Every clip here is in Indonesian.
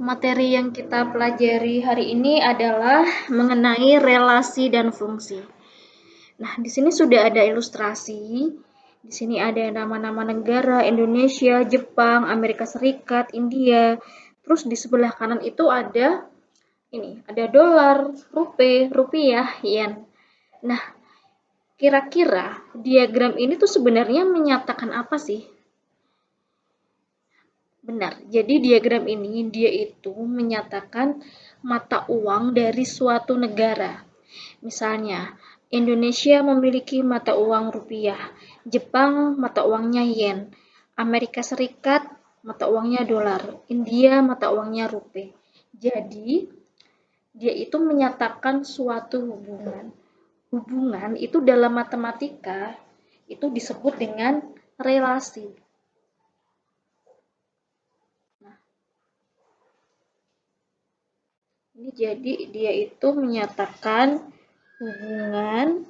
Materi yang kita pelajari hari ini adalah mengenai relasi dan fungsi. Nah, di sini sudah ada ilustrasi. Di sini ada nama-nama negara, Indonesia, Jepang, Amerika Serikat, India. Terus di sebelah kanan itu ada ada dolar, rupiah, yen. Nah, kira-kira diagram ini tuh sebenarnya menyatakan apa sih? Benar. Jadi diagram ini dia itu menyatakan mata uang dari suatu negara. Misalnya, Indonesia memiliki mata uang rupiah, Jepang mata uangnya yen, Amerika Serikat mata uangnya dolar, India mata uangnya rupiah. Jadi, dia itu menyatakan suatu hubungan. Hubungan itu dalam matematika itu disebut dengan relasi. Ini jadi dia itu menyatakan hubungan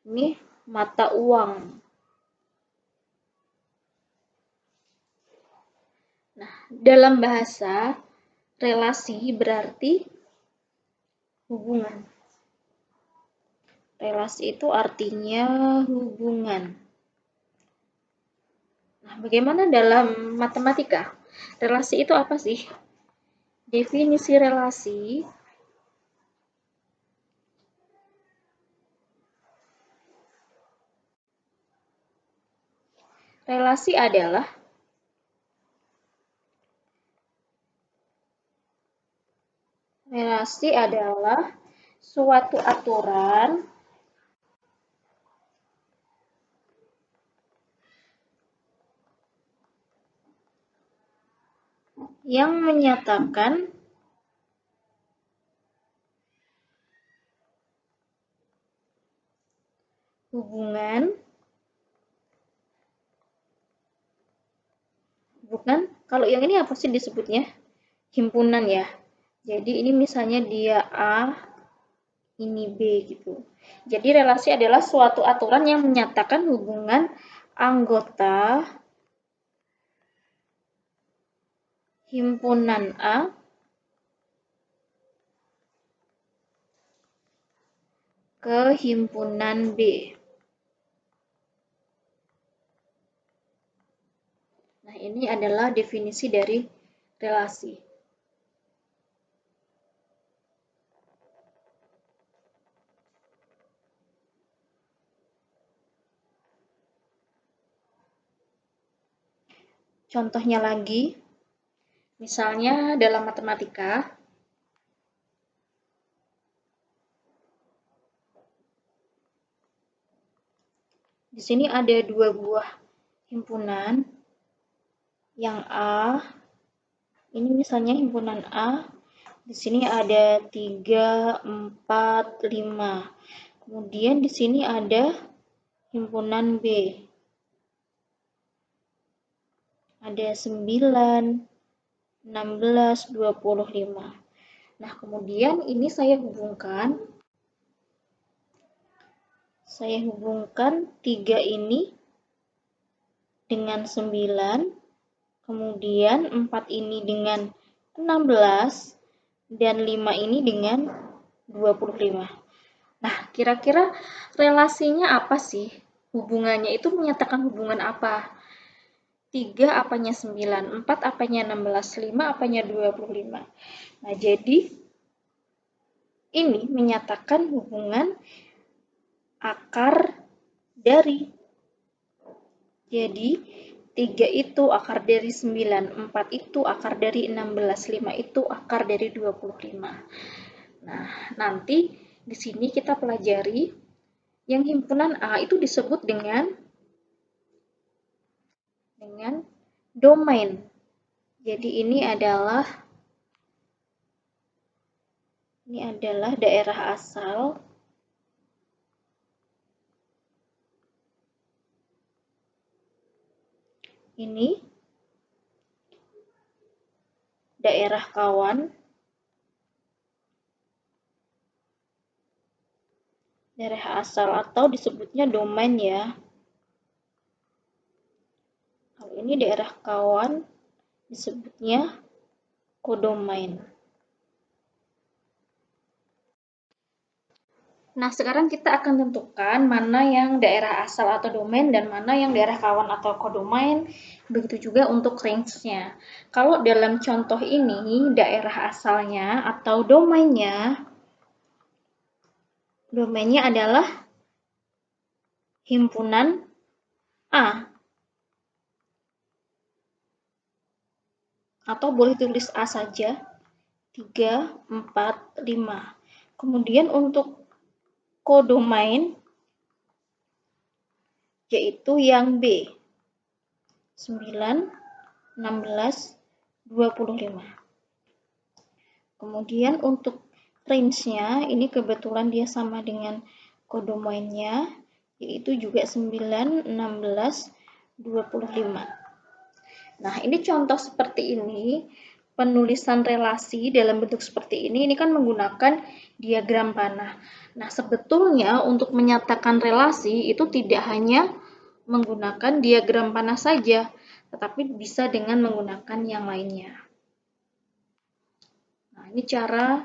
ini mata uang. Nah, dalam bahasa relasi berarti hubungan. Relasi itu artinya hubungan. Nah, bagaimana dalam matematika? Relasi itu apa sih? Definisi relasi adalah suatu aturan yang menyatakan hubungan kalau yang ini apa sih disebutnya? Himpunan ya. Jadi ini misalnya dia A, ini B gitu. Jadi relasi adalah suatu aturan yang menyatakan hubungan anggota himpunan A ke himpunan B. Nah, ini adalah definisi dari relasi. Contohnya lagi, misalnya dalam matematika, di sini ada dua buah himpunan. Yang A, ini misalnya himpunan A, di sini ada 3, 4, 5. Kemudian di sini ada himpunan B. Ada 9, 16, 25. Nah, kemudian ini saya hubungkan 3 ini dengan 9, kemudian 4 ini dengan 16, dan 5 ini dengan 25. Nah, kira-kira relasinya apa sih? Hubungannya itu menyatakan hubungan apa? 3 apanya 9, 4 apanya 16, 5 apanya 25. Nah, jadi ini menyatakan hubungan akar dari. Jadi 3 itu akar dari 9, 4 itu akar dari 16, 5 itu akar dari 25. Nah, nanti di sini kita pelajari yang himpunan A itu disebut dengan domain. Jadi ini adalah daerah asal ini daerah kawan, daerah asal atau disebutnya domain ya. Kalau ini daerah kawan disebutnya kodomain. Nah, sekarang kita akan tentukan mana yang daerah asal atau domain dan mana yang daerah kawan atau kodomain. Begitu juga untuk range-nya. Kalau dalam contoh ini, daerah asalnya atau domainnya adalah himpunan A. Atau boleh tulis A saja. 3, 4, 5. Kemudian untuk kodomain yaitu yang B. 9, 16, 25. Kemudian untuk range-nya, ini kebetulan dia sama dengan kodomainnya, yaitu juga 9, 16, 25. Nah, ini contoh seperti ini, penulisan relasi dalam bentuk seperti ini kan menggunakan diagram panah. Nah, sebetulnya untuk menyatakan relasi itu tidak hanya menggunakan diagram panah saja, tetapi bisa dengan menggunakan yang lainnya. Nah, ini cara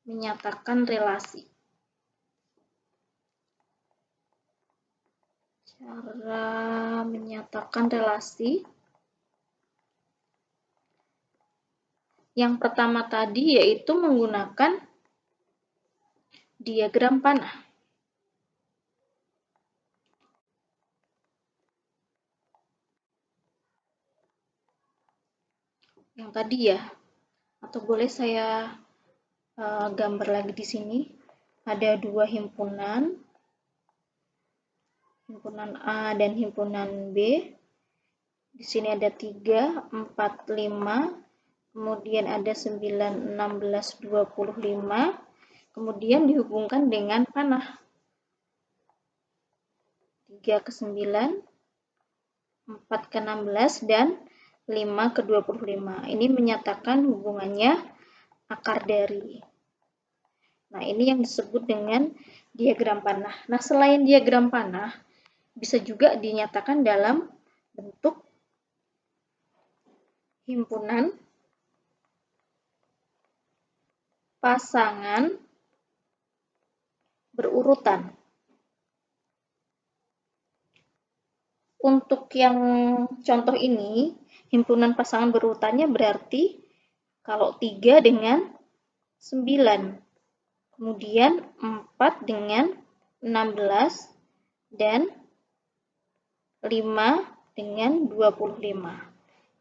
menyatakan relasi. Cara menyatakan relasi. Yang pertama tadi yaitu menggunakan diagram panah. Yang tadi ya, atau boleh saya gambar lagi di sini. Ada dua himpunan, himpunan A dan himpunan B. Di sini ada 3, 4, 5. Kemudian ada 9, 16, 25, kemudian dihubungkan dengan panah. 3 ke 9, 4 ke 16, dan 5 ke 25. Ini menyatakan hubungannya akar dari. Nah, ini yang disebut dengan diagram panah. Nah, selain diagram panah, bisa juga dinyatakan dalam bentuk himpunan pasangan berurutan. Untuk yang contoh ini, himpunan pasangan berurutannya berarti kalau 3 dengan 9, kemudian 4 dengan 16, dan 5 dengan 25.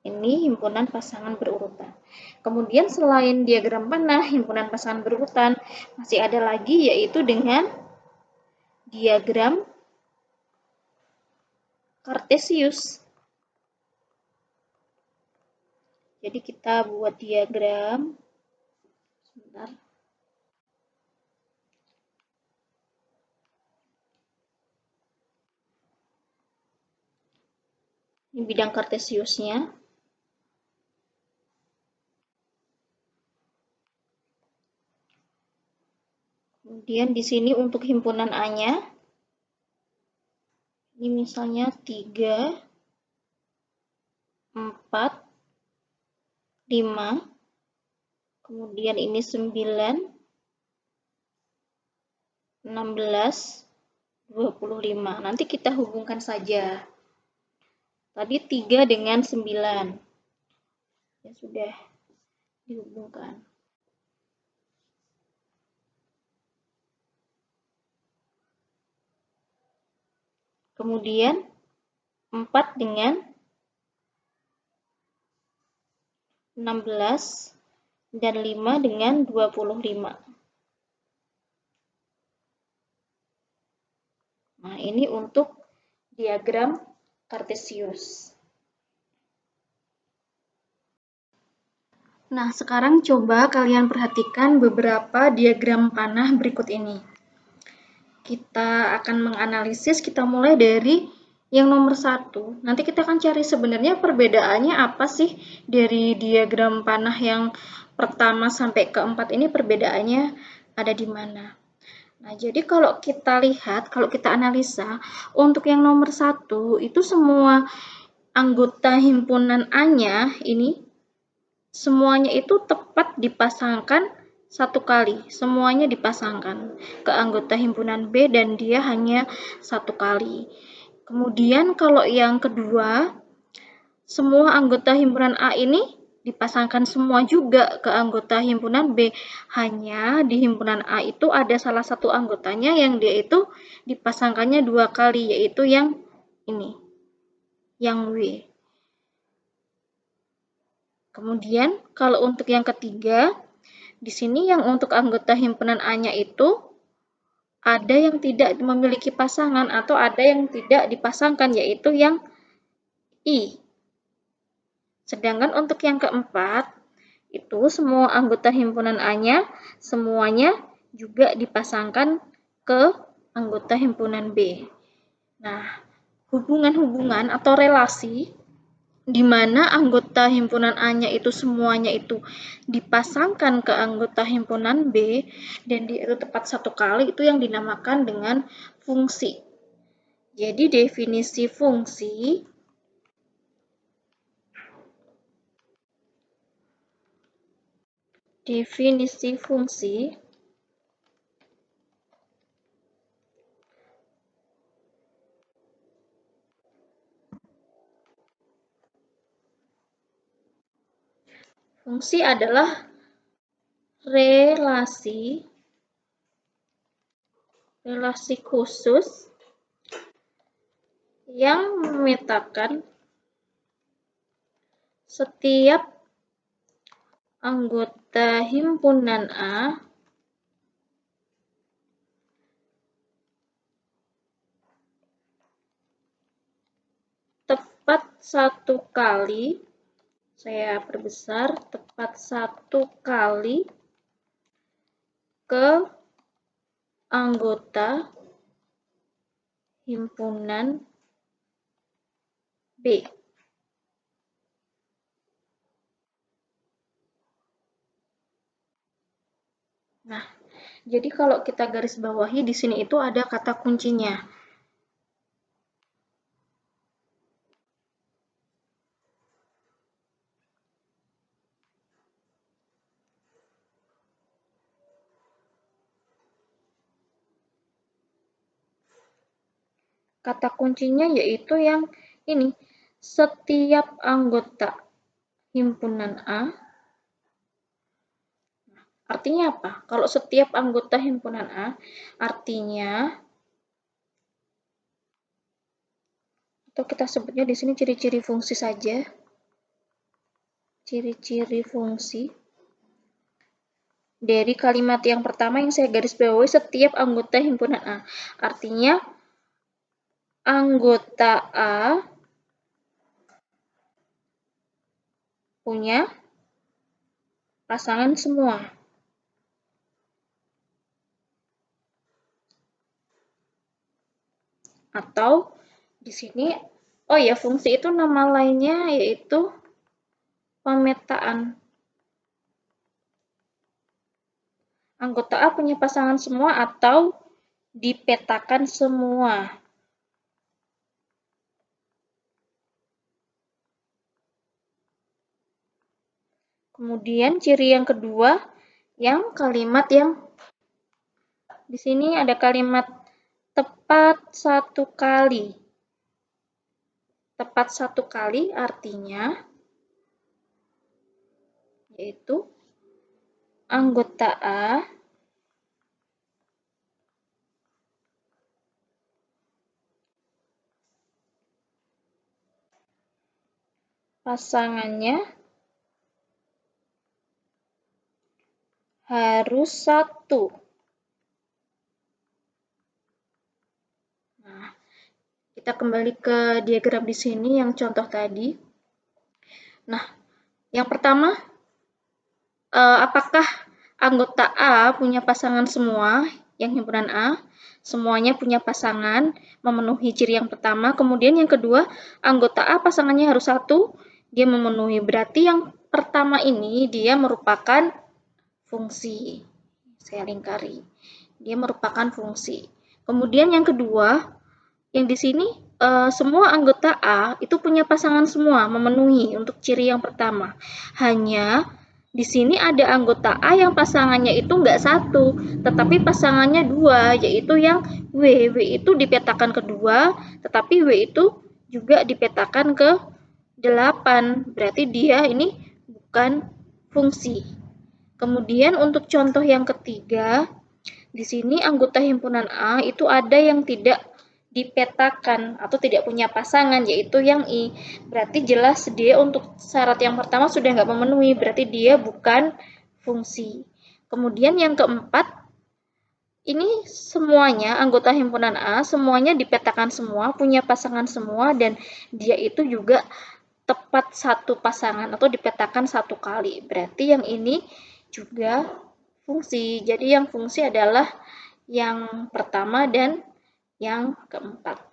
Ini himpunan pasangan berurutan. Kemudian selain diagram panah, himpunan pasangan berurutan, masih ada lagi yaitu dengan diagram Kartesius. Jadi kita buat diagram. Sebentar. Ini bidang Kartesiusnya. Kemudian di sini untuk himpunan A-nya, ini misalnya 3, 4, 5, kemudian ini 9, 16, 25. Nanti kita hubungkan saja. Tadi 3 dengan 9. Ya sudah dihubungkan. Kemudian 4 dengan 16 dan 5 dengan 25. Nah, ini untuk diagram Kartesius. Nah, sekarang coba kalian perhatikan beberapa diagram panah berikut ini. Kita akan menganalisis, kita mulai dari yang nomor 1. Nanti kita akan cari sebenarnya perbedaannya apa sih dari diagram panah yang pertama sampai keempat ini, perbedaannya ada di mana. Nah, jadi kalau kita lihat, kalau kita analisa, untuk yang nomor 1 itu semua anggota himpunan A-nya ini semuanya itu tepat dipasangkan satu kali. Semuanya dipasangkan ke anggota himpunan B dan dia hanya satu kali. Kemudian kalau yang kedua, semua anggota himpunan A ini dipasangkan semua juga ke anggota himpunan B. Hanya di himpunan A itu ada salah satu anggotanya yang dia itu dipasangkannya 2 kali, yaitu yang ini, yang W. Kemudian kalau untuk yang ketiga, di sini yang untuk anggota himpunan A-nya itu ada yang tidak memiliki pasangan atau ada yang tidak dipasangkan, yaitu yang I. Sedangkan untuk yang keempat, itu semua anggota himpunan A-nya semuanya juga dipasangkan ke anggota himpunan B. Nah, hubungan-hubungan atau relasi di mana anggota himpunan A-nya itu semuanya itu dipasangkan ke anggota himpunan B dan dia itu tepat satu kali, itu yang dinamakan dengan fungsi. Jadi definisi fungsi fungsi adalah relasi khusus yang memetakan setiap anggota himpunan A tepat satu kali, saya perbesar, tepat satu kali ke anggota himpunan B. Nah, jadi kalau kita garis bawahi di sini itu ada kata kuncinya. Kata kuncinya yaitu yang ini, setiap anggota himpunan A. Artinya apa? Kalau setiap anggota himpunan A, artinya, atau kita sebutnya di sini ciri-ciri fungsi saja. Ciri-ciri fungsi. Dari kalimat yang pertama yang saya garis bawahi, setiap anggota himpunan A. Artinya, anggota A punya pasangan semua. Atau di sini, oh ya, fungsi itu nama lainnya yaitu pemetaan. Anggota A punya pasangan semua atau dipetakan semua. Kemudian ciri yang kedua, yang kalimat yang di sini ada kalimat tepat satu kali. Tepat satu kali artinya yaitu anggota A pasangannya harus satu. Nah, kita kembali ke diagram di sini yang contoh tadi. Nah, yang pertama, apakah anggota A punya pasangan semua? Yang himpunan A, semuanya punya pasangan, memenuhi ciri yang pertama. Kemudian yang kedua, anggota A pasangannya harus satu, dia memenuhi. Berarti yang pertama ini dia merupakan fungsi. Saya lingkari. Dia merupakan fungsi. Kemudian yang kedua, yang di sini semua anggota A itu punya pasangan semua, memenuhi untuk ciri yang pertama. Hanya di sini ada anggota A yang pasangannya itu nggak satu, tetapi pasangannya dua, yaitu yang W. W itu dipetakan kedua, tetapi W itu juga dipetakan ke 8. Berarti dia ini bukan fungsi. Kemudian untuk contoh yang ketiga, di sini anggota himpunan A itu ada yang tidak dipetakan atau tidak punya pasangan, yaitu yang I. Berarti jelas dia untuk syarat yang pertama sudah nggak memenuhi, berarti dia bukan fungsi. Kemudian yang keempat, ini semuanya anggota himpunan A, semuanya dipetakan semua, punya pasangan semua, dan dia itu juga tepat satu pasangan atau dipetakan satu kali. Berarti yang ini juga fungsi. Jadi yang fungsi adalah yang pertama dan yang keempat.